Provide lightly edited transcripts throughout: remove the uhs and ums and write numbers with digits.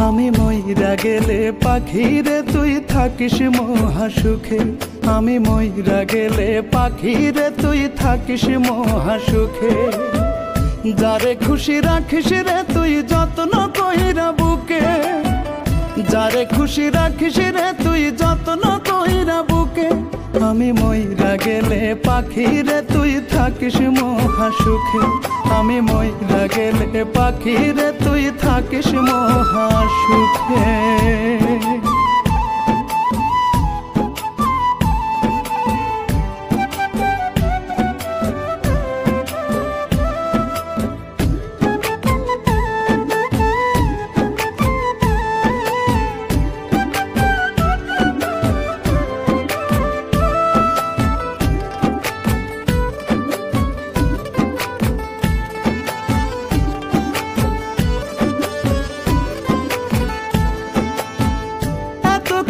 আমি মইরা গেলে পাখি রে তুই থাকিস মহা সুখে। আমি মইরা গেলে পাখি রে তুই থাকিস মহা সুখে। যারে খুশি রাখিস রে তুই যত্ন কইরা বুকে। যারে খুশি রাখিস রে তুই যত্ন কইরা বুকে। আমি মইরা গেলে পাখি রে তুই থাকিস মহা সুখে। আমি মইরা গেলে পাখি রে তুই থাকিস মহা সুখে।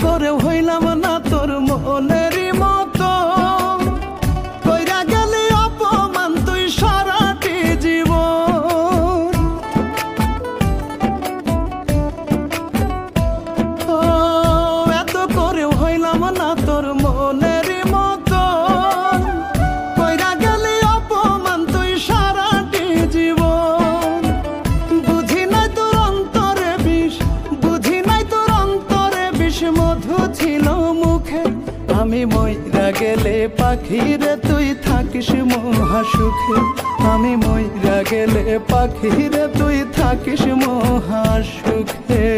করে হইলাম না তোর মনেরই মতো, কইরা গেলি অপমান তুই সারাটি জীবন। এত করে হইলাম না তোর মনেরই মতো, কইরা গেলি অপমান তুই সারাটি জীবন। বুঝি নাই তোর অন্তরে বিষ, বুঝি নাই তোর অন্তরে বিষ মধু ছিল মুখে। আমি মইরা গেলে পাখি রে তুই থাকিস মহা সুখে। আমি মইরা গেলে পাখি রে তুই থাকিস মহা সুখে।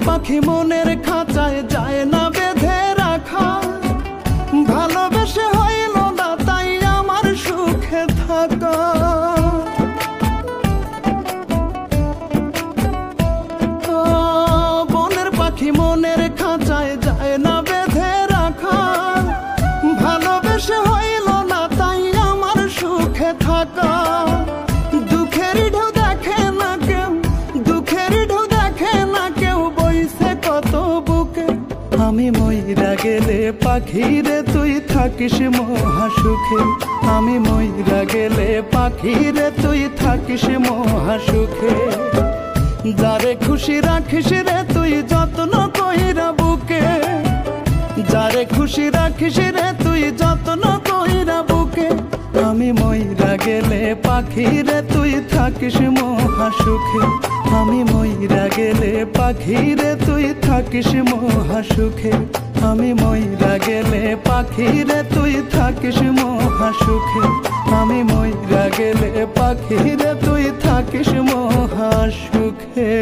পাখি মনের খাঁচায় যায় না বেঁধে রাখা, ভালোবেসে হইল না তাই আমার সুখে থাকা। বনের পাখি মনের খাঁচায় যায় না বেঁধে রাখা, ভালোবেসে হইল না তাই আমার সুখে থাকা। দুঃখের ঢেউ দেখে না কেউ, দুঃখের ঢেউ দেখে না কেউ বইছে কত বুকে। আমি মইরা গেলে পাখি রে তুই থাকিস মহা সুখে। আমি মইরা গেলে পাখি রে তুই থাকিস মহা সুখে। যারে খুশি রাখিস রে তুই যত্ন কইরা বুকে। যারে খুশি রাখিস রে তুই যত্ন কইরা বুকে। আমি মইরা গেলে পাখি রে তুই থাকিস মহা সুখে। আমি মইরা গেলে পাখি রে তুই থাকিস মহা সুখে। আমি মইরা গেলে পাখি রে তুই থাকিস মহা সুখে। আমি মইরা গেলে পাখি রে তুই থাকিস মহা সুখে।